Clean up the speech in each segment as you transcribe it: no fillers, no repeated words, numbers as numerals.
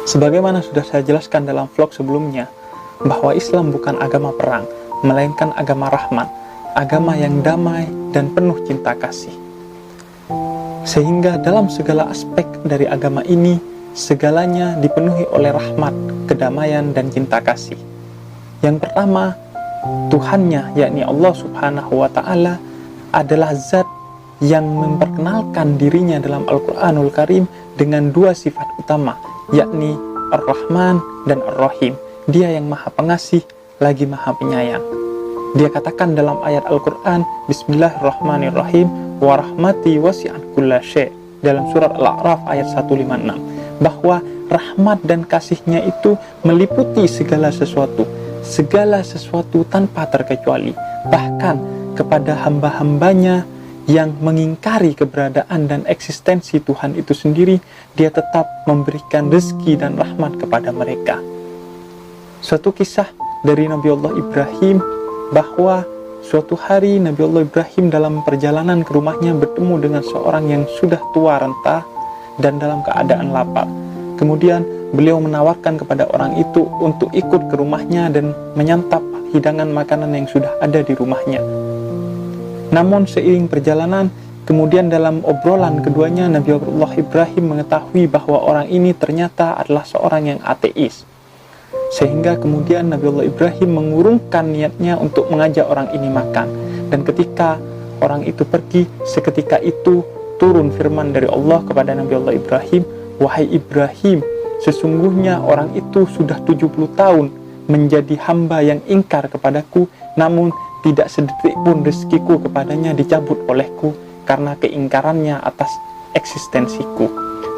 Sebagaimana sudah saya jelaskan dalam vlog sebelumnya, bahwa Islam bukan agama perang, melainkan agama rahmat, agama yang damai dan penuh cinta kasih. Sehingga dalam segala aspek dari agama ini, segalanya dipenuhi oleh rahmat, kedamaian, dan cinta kasih. Yang pertama, Tuhannya, yakni Allah Subhanahu wa Ta'ala, adalah zat yang memperkenalkan dirinya dalam Al-Quranul Karim dengan dua sifat utama, yakni Ar-Rahman dan Ar-Rahim. Dia yang maha pengasih lagi maha penyayang. Dia katakan dalam ayat Al-Quran, Bismillahirrahmanirrahim, wa rahmati wasi'at kulla syai', dalam surat Al-A'raf ayat 156, bahwa rahmat dan kasihnya itu meliputi segala sesuatu tanpa terkecuali, bahkan kepada hamba-hambanya yang mengingkari keberadaan dan eksistensi Tuhan itu sendiri, dia tetap memberikan rezeki dan rahmat kepada mereka. Suatu kisah dari Nabi Allah Ibrahim, bahwa suatu hari Nabi Allah Ibrahim dalam perjalanan ke rumahnya bertemu dengan seorang yang sudah tua renta dan dalam keadaan lapar. Kemudian beliau menawarkan kepada orang itu untuk ikut ke rumahnya dan menyantap hidangan makanan yang sudah ada di rumahnya. Namun seiring perjalanan, kemudian dalam obrolan keduanya, Nabi Allah Ibrahim mengetahui bahwa orang ini ternyata adalah seorang yang ateis. Sehingga kemudian Nabi Allah Ibrahim mengurungkan niatnya untuk mengajak orang ini makan. Dan ketika orang itu pergi, seketika itu turun firman dari Allah kepada Nabi Allah Ibrahim, "Wahai Ibrahim, sesungguhnya orang itu sudah 70 tahun menjadi hamba yang ingkar kepadaku, namun tidak sedetik pun rezekiku kepadanya dicabut olehku karena keingkarannya atas eksistensiku."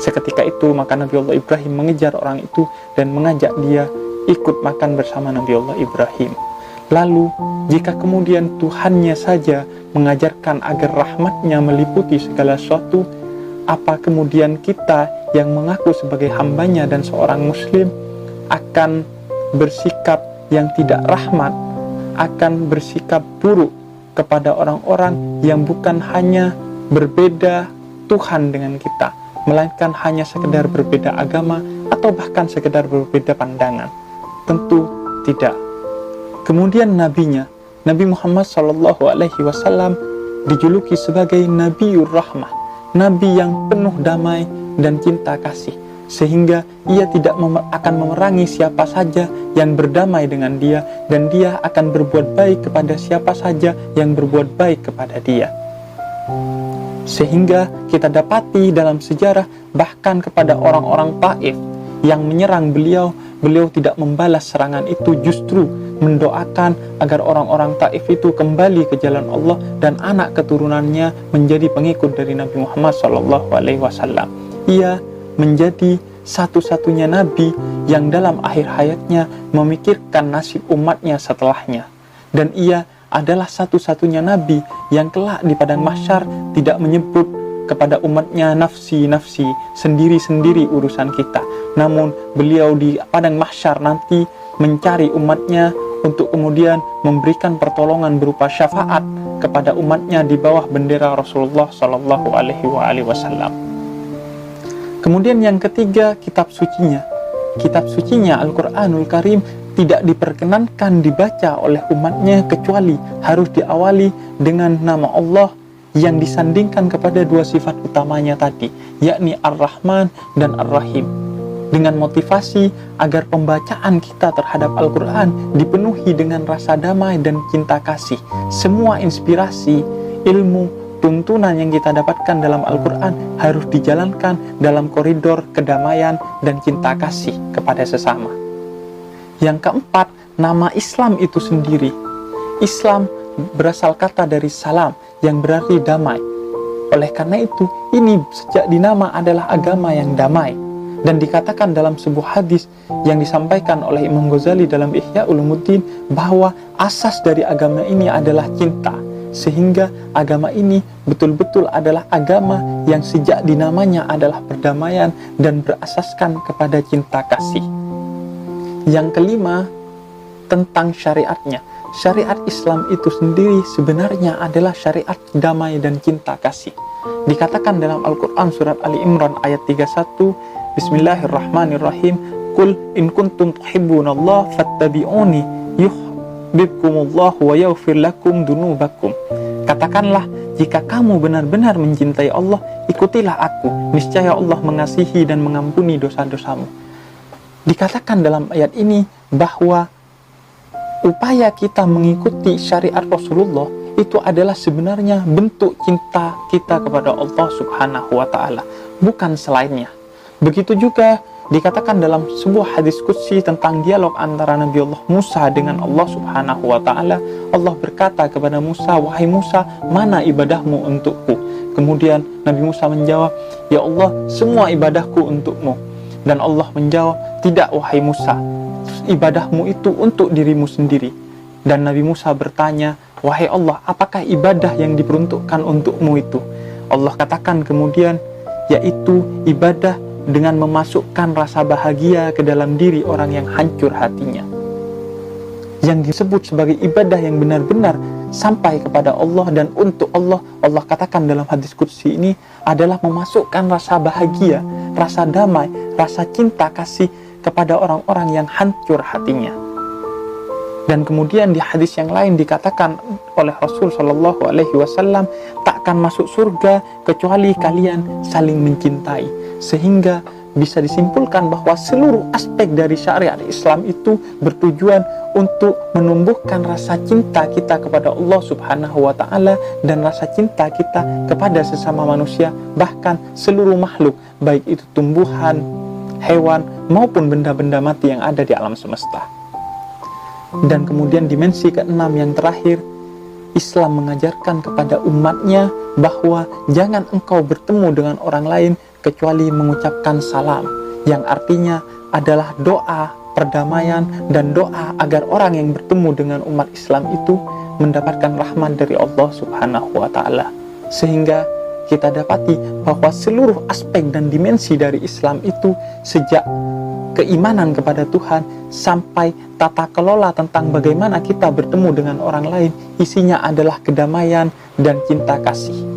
Seketika itu maka Nabi Allah Ibrahim mengejar orang itu dan mengajak dia ikut makan bersama Nabi Allah Ibrahim. Lalu jika kemudian Tuhannya saja mengajarkan agar rahmatnya meliputi segala sesuatu, apa kemudian kita yang mengaku sebagai hambanya dan seorang muslim akan bersikap yang tidak rahmat, akan bersikap buruk kepada orang-orang yang bukan hanya berbeda Tuhan dengan kita, melainkan hanya sekedar berbeda agama atau bahkan sekedar berbeda pandangan? Tentu tidak. Kemudian nabinya, Nabi Muhammad SAW dijuluki sebagai Nabiur Rahmah, Nabi yang penuh damai dan cinta kasih, sehingga ia tidak akan memerangi siapa saja yang berdamai dengan dia, dan dia akan berbuat baik kepada siapa saja yang berbuat baik kepada dia. Sehingga kita dapati dalam sejarah, bahkan kepada orang-orang Taif yang menyerang beliau tidak membalas serangan itu, justru mendoakan agar orang-orang Taif itu kembali ke jalan Allah dan anak keturunannya menjadi pengikut dari Nabi Muhammad SAW. Ia menjadi satu-satunya nabi yang dalam akhir hayatnya memikirkan nasib umatnya setelahnya, dan ia adalah satu-satunya nabi yang kelak di padang mahsyar tidak menyebut kepada umatnya nafsi, sendiri-sendiri urusan kita. Namun beliau di padang mahsyar nanti mencari umatnya untuk kemudian memberikan pertolongan berupa syafaat kepada umatnya di bawah bendera Rasulullah SAW. Kemudian yang ketiga, kitab sucinya. Kitab sucinya Al-Quranul Karim tidak diperkenankan dibaca oleh umatnya kecuali harus diawali dengan nama Allah yang disandingkan kepada dua sifat utamanya tadi, yakni Ar-Rahman dan Ar-Rahim, dengan motivasi agar pembacaan kita terhadap Al-Quran dipenuhi dengan rasa damai dan cinta kasih. Semua inspirasi, ilmu, tuntunan yang kita dapatkan dalam Al-Quran harus dijalankan dalam koridor kedamaian dan cinta kasih kepada sesama. Yang keempat, nama Islam itu sendiri. Islam berasal kata dari salam yang berarti damai. Oleh karena itu, ini sejak dinama adalah agama yang damai. Dan dikatakan dalam sebuah hadis yang disampaikan oleh Imam Ghazali dalam Ihya Ulumuddin, bahwa asas dari agama ini adalah cinta. Sehingga agama ini betul-betul adalah agama yang sejak dinamanya adalah perdamaian dan berasaskan kepada cinta kasih. Yang kelima, tentang syariatnya. Syariat Islam itu sendiri sebenarnya adalah syariat damai dan cinta kasih. Dikatakan dalam Al-Quran surat Ali Imran ayat 31, Bismillahirrahmanirrahim, Qul in kuntum tuhibbunallah fattabi'uni yuhibbukumullah wa yaghfir lakum dunubakum. Katakanlah, jika kamu benar-benar mencintai Allah, ikutilah aku, niscaya Allah mengasihi dan mengampuni dosa-dosamu. Dikatakan dalam ayat ini bahwa upaya kita mengikuti syariat Rasulullah itu adalah sebenarnya bentuk cinta kita kepada Allah Subhanahu wa Ta'ala, bukan selainnya. Begitu juga dikatakan dalam sebuah hadis qudsi tentang dialog antara Nabi Allah Musa dengan Allah Subhanahu wa Ta'ala. Allah berkata kepada Musa, "Wahai Musa, mana ibadahmu untukku?" Kemudian Nabi Musa menjawab, "Ya Allah, semua ibadahku untukmu." Dan Allah menjawab, "Tidak wahai Musa, ibadahmu itu untuk dirimu sendiri." Dan Nabi Musa bertanya, "Wahai Allah, apakah ibadah yang diperuntukkan untukmu itu?" Allah katakan kemudian, yaitu ibadah dengan memasukkan rasa bahagia ke dalam diri orang yang hancur hatinya. Yang disebut sebagai ibadah yang benar-benar sampai kepada Allah dan untuk Allah, Allah katakan dalam hadis qudsi ini adalah memasukkan rasa bahagia, rasa damai, rasa cinta kasih kepada orang-orang yang hancur hatinya. Dan kemudian di hadis yang lain dikatakan oleh Rasul Shallallahu Alaihi Wasallam, takkan masuk surga kecuali kalian saling mencintai. Sehingga bisa disimpulkan bahwa seluruh aspek dari syariat Islam itu bertujuan untuk menumbuhkan rasa cinta kita kepada Allah Subhanahu wa Ta'ala dan rasa cinta kita kepada sesama manusia, bahkan seluruh makhluk, baik itu tumbuhan, hewan, maupun benda-benda mati yang ada di alam semesta. Dan kemudian dimensi keenam yang terakhir, Islam mengajarkan kepada umatnya bahwa jangan engkau bertemu dengan orang lain kecuali mengucapkan salam, yang artinya adalah doa perdamaian dan doa agar orang yang bertemu dengan umat Islam itu mendapatkan rahmat dari Allah Subhanahu wa Ta'ala. Sehingga kita dapati bahwa seluruh aspek dan dimensi dari Islam itu, sejak keimanan kepada Tuhan sampai tata kelola tentang bagaimana kita bertemu dengan orang lain, isinya adalah kedamaian dan cinta kasih.